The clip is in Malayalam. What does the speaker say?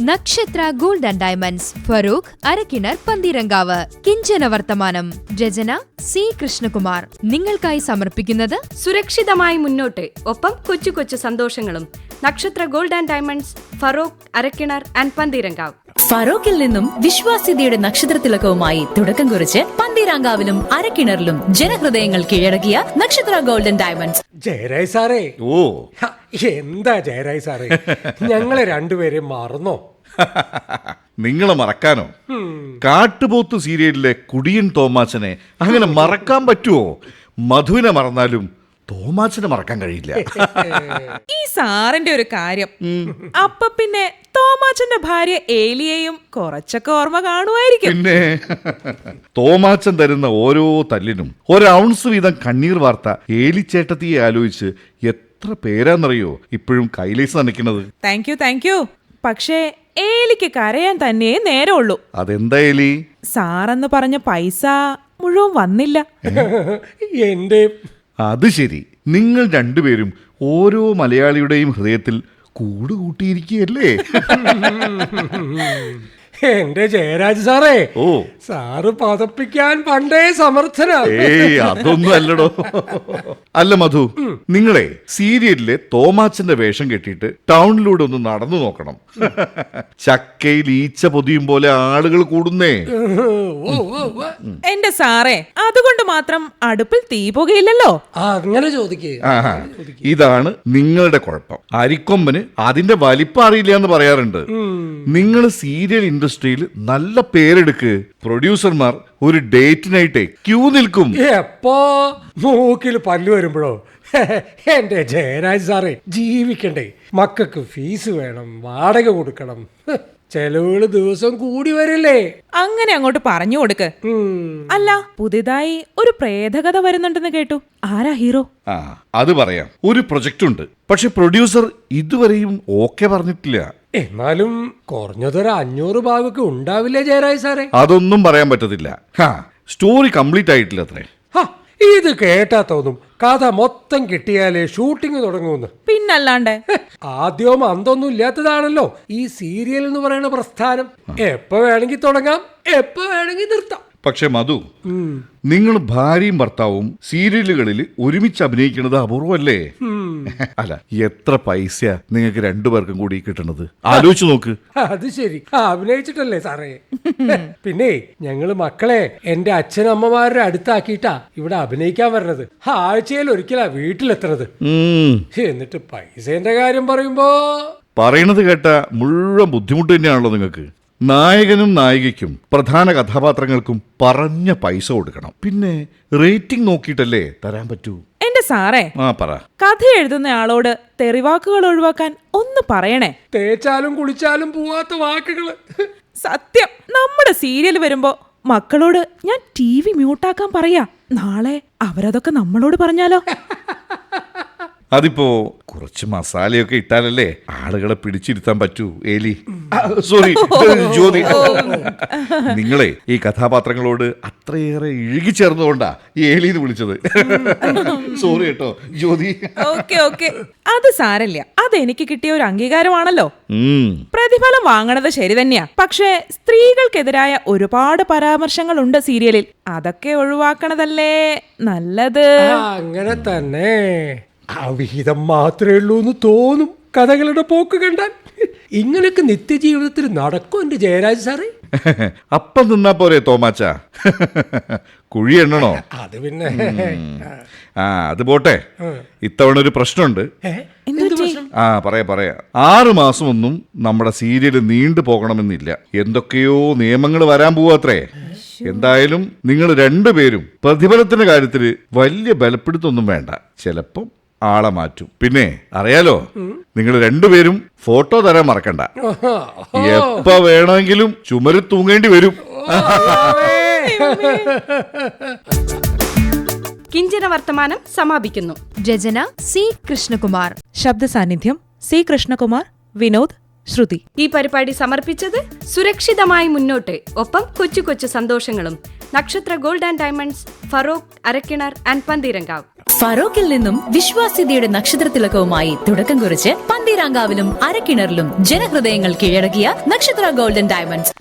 നക്ഷത്ര gold and diamonds, Farook, Arakkinar, Pantheerankavu. Kinchana Varthamanam. രചന സി കൃഷ്ണകുമാർ. നിങ്ങൾക്കായി സമർപ്പിക്കുന്നത് സുരക്ഷിതമായി മുന്നോട്ട്, ഒപ്പം കൊച്ചു കൊച്ചു സന്തോഷങ്ങളും. Nakshatra gold and diamonds, Farook, Arakkinar and Pantheerankavu. ഫറോക്കിൽ നിന്നും വിശ്വാസ്യതയുടെ നക്ഷത്രത്തിലക്കവുമായി തുടക്കം കുറിച്ച് പന്തീരാങ്കാവിലും അരക്കിണറിലും ജനഹൃദയങ്ങൾ കീഴടക്കിയ നക്ഷത്ര ഗോൾഡൻ ഡയമണ്ട്സ്. ജയരാജ് സാറേ, ഓ എന്താ ജയരാജ് സാറേ, ഞങ്ങളെ രണ്ടുപേരെയും മറന്നോ? നിങ്ങളെ മറക്കാനോ? കാട്ടുപോത്ത് സീരിയലിലെ കുടിയൻ തോമാച്ചനെ അങ്ങനെ മറക്കാൻ പറ്റുമോ? മധുവിനെ മറന്നാലും തോമാച്ചനെ മറക്കാൻ കഴിയില്ല. ഈ സാറിന്റെ ഒരു കാര്യം, അപ്പൊ പിന്നെ തോമാച്ചന്റെ ഭാര്യ ഏലിയെയും കുറച്ചൊക്കെ ഓർമ്മ കാണുമായിരിക്കും. പിന്നെ തോമാച്ചൻ തരുന്ന ഓരോ തല്ലിനും ഒരൗൺസ് വീതം കണ്ണീർ വാർത്ത ഏലിച്ചേട്ടത്തിയെ ആലോചിച്ച് എത്ര പേരാന്നറിയോ ഇപ്പോഴും കൈലേസ് നനയ്ക്കുന്നത്. Thank you. പക്ഷേ ഏലിക്ക് കരയാൻ തന്നെ നേരമുള്ളൂ. അതെന്താ ഏലി? സാറെന്ന് പറഞ്ഞ പൈസ മുഴുവൻ വന്നില്ല. എന്റെ അത് ശരി, നിങ്ങൾ രണ്ടുപേരും ഓരോ മലയാളിയുടെയും ഹൃദയത്തിൽ കൂടുകൂട്ടിയിരിക്കുകയല്ലേ? എന്റെ ജയരാജ് സാറേ, ഓ സാറ് പതപ്പിക്കാൻ പണ്ടേ സമർത്ഥനാണ്. ഏയ് അതൊന്നും അല്ലടോ. അല്ല മധു, നിങ്ങളെ സീരിയലിലെ തോമാച്ചന്റെ വേഷം കെട്ടിയിട്ട് ടൗണിലൂടെ ഒന്ന് നടന്നു നോക്കണം. ചക്കയിൽ ഈച്ച പൊതിയും പോലെ ആളുകൾ കൂടുന്നേ. എന്റെ സാറേ, അതുകൊണ്ട് മാത്രം അടുപ്പിൽ തീ പുകയില്ലല്ലോ. അങ്ങനെ ചോദിക്കേ. ഇതാണ് നിങ്ങളുടെ കുഴപ്പം. അരിക്കൊമ്പന് അതിന്റെ വലിപ്പം അറിയില്ല എന്ന് പറയാറുണ്ട്. നിങ്ങൾ സീരിയൽ ഇൻഡസ്ട്രിയിൽ നല്ല പേരെടുക്ക്. പ്രൊഡ്യൂസർമാർ ഒരു ഡേറ്റിനായിട്ടേ ക്യൂ നിൽക്കും. എപ്പോ മൂക്കിൽ പല്ല് വരുമ്പോഴോ? എന്റെ ജയരാജ് സാറേ, ജീവിക്കണ്ടേ? മക്കൾക്ക് ഫീസ് വേണം, വാടക കൊടുക്കണം, ചെലവുകൾ ദിവസം കൂടി വരില്ലേ? അങ്ങനെ അങ്ങോട്ട് പറഞ്ഞു കൊടുക്ക്. അല്ല, പുതിയതായി ഒരു പ്രേതകഥ വരുന്നുണ്ടെന്ന് കേട്ടു. ആരാ ഹീറോ? അത് പറയാം. ഒരു പ്രൊജക്റ്റ് ഉണ്ട്, പക്ഷെ പ്രൊഡ്യൂസർ ഇതുവരെയും ഓക്കെ പറഞ്ഞിട്ടില്ല. എന്നാലും കുറഞ്ഞതൊരു 500 ഭാഗമൊക്കെ ഉണ്ടാവില്ലേ ജയരാജ് സാറേ? അതൊന്നും പറയാൻ പറ്റത്തില്ല. സ്റ്റോറി കംപ്ലീറ്റ് ആയിട്ടില്ല അത്രേ. ഇത് കേട്ടാ തോന്നും കഥ മൊത്തം കിട്ടിയാലേ ഷൂട്ടിംഗ് തുടങ്ങുമെന്ന്. പിന്നല്ലാണ്ട് ആദ്യവും അന്തൊന്നും ഇല്ലാത്തതാണല്ലോ ഈ സീരിയൽ എന്ന് പറയുന്ന പ്രസ്ഥാനം. എപ്പോ വേണമെങ്കിൽ തുടങ്ങാം, എപ്പോ വേണമെങ്കിൽ നിർത്താം. പക്ഷെ മധു, നിങ്ങൾ ഭാര്യയും ഭർത്താവും സീരിയലുകളിൽ ഒരുമിച്ച് അഭിനയിക്കുന്നത് അപൂർവല്ലേ? അല്ല, എത്ര പൈസ നിങ്ങൾക്ക് രണ്ടുപേർക്കും കൂടി കിട്ടണത് ആലോചിച്ചു നോക്ക്. അത് ശരി, അഭിനയിച്ചിട്ടല്ലേ സാറേ? പിന്നെ ഞങ്ങള് മക്കളെ എന്റെ അച്ഛനമ്മമാരുടെ അടുത്താക്കിയിട്ടാ ഇവിടെ അഭിനയിക്കാൻ വരണത്. ആഴ്ചയിൽ ഒരിക്കലാ വീട്ടിലെത്തണത്. എന്നിട്ട് പൈസേന്റെ കാര്യം പറയുമ്പോ പറയണത് കേട്ട മുഴുവൻ ബുദ്ധിമുട്ട് തന്നെയാണല്ലോ നിങ്ങൾക്ക്. നായകനും നായികയ്ക്കും പ്രധാന കഥാപാത്രങ്ങൾക്കും പറഞ്ഞ പൈസ കൊടുക്കണം. പിന്നെ റേറ്റിംഗ് നോക്കിയിട്ടല്ലേ തരാൻ പറ്റൂ. എന്റെ സാറേ, പറ. കഥ എഴുതുന്ന ആളോട് തെറിവാക്കുകൾ ഒഴിവാക്കാൻ ഒന്ന് പറയണേ. തേച്ചാലും കുളിച്ചാലും പോവാത്ത വാക്കുകള്. സത്യം, നമ്മുടെ സീരിയൽ വരുമ്പോ മക്കളോട് ഞാൻ TV മ്യൂട്ടാക്കാൻ പറയാ. നാളെ അവരതൊക്കെ നമ്മളോട് പറഞ്ഞാലോ? അതിപ്പോ കുറച്ച് മസാലയൊക്കെ ഇട്ടാലല്ലേ ആളുകളെ പിടിച്ചിരുത്താൻ പറ്റൂ ഏലി. സോറി ജ്യോതി, നിങ്ങളെ ഈ കഥാപാത്രങ്ങളോട് അത്രയേറെ ഇഴുകിച്ചേർന്നുകൊണ്ടാ ഈ ഏലിന്ന് വിളിച്ചത്. സോറി കേട്ടോ ജ്യോതി. ഓക്കെ, അത് സാരല്ല. അതെനിക്ക് കിട്ടിയ ഒരു അംഗീകാരമാണല്ലോ. പ്രതിഫലം വാങ്ങണത് ശരി തന്നെയാ. പക്ഷേ സ്ത്രീകൾക്കെതിരായ ഒരുപാട് പരാമർശങ്ങളുണ്ട് സീരിയലിൽ. അതൊക്കെ ഒഴിവാക്കണതല്ലേ നല്ലത്. അങ്ങനെ തന്നെ. വിഹിതം മാത്രമേ ഉള്ളൂ എന്ന് തോന്നും കഥകളുടെ പോക്ക് കണ്ടാൽ. ഇങ്ങനെയൊക്കെ നിത്യജീവിതത്തിൽ നടക്കും എന്റെ ജയരാജ് സാറേ? അപ്പം നിന്നാ പോരെ തോമാച്ച? കുഴി എണ്ണണോ? അത് പിന്നെ അത് പോട്ടെ. ഇത്തവണ ഒരു പ്രശ്നമുണ്ട്. പറയാ 6 മാസമൊന്നും നമ്മുടെ സീരിയൽ നീണ്ടു പോകണമെന്നില്ല. എന്തൊക്കെയോ നിയമങ്ങൾ വരാൻ പോവാത്രേ. എന്തായാലും നിങ്ങൾ രണ്ടുപേരും പ്രതിഫലത്തിന്റെ കാര്യത്തിൽ വലിയ ബലപ്പെടുത്തൊന്നും വേണ്ട. ചിലപ്പം ആളെ മാറ്റും. പിന്നെ അറിയാലോ, നിങ്ങൾ രണ്ടുപേരും ഫോട്ടോ തരാൻ മറക്കണ്ട. എപ്പ വേണമെങ്കിലും ചുമര് തൂങ്ങേണ്ടി വരും. കിഞ്ചന വർത്തമാനം സമാപിക്കുന്നു. രചന സി കൃഷ്ണകുമാർ. ശബ്ദ സാന്നിധ്യം സി കൃഷ്ണകുമാർ, വിനോദ്, ശ്രുതി. ഈ പരിപാടി സമർപ്പിച്ചത് സുരക്ഷിതമായി മുന്നോട്ട്, ഒപ്പം കൊച്ചു കൊച്ചു സന്തോഷങ്ങളും. Nakshatra gold and diamonds, Feroke, Arakkinar and Pantheerankavu. ഫറോക്കിൽ നിന്നും വിശ്വാസ്യതയുടെ നക്ഷത്രത്തിലകവുമായി തുടക്കം കുറിച്ച് പന്തീരാങ്കാവിലും അരക്കിണറിലും ജനഹൃദയങ്ങൾ കീഴടക്കിയ നക്ഷത്ര ഗോൾഡൻ ഡയമണ്ട്സ്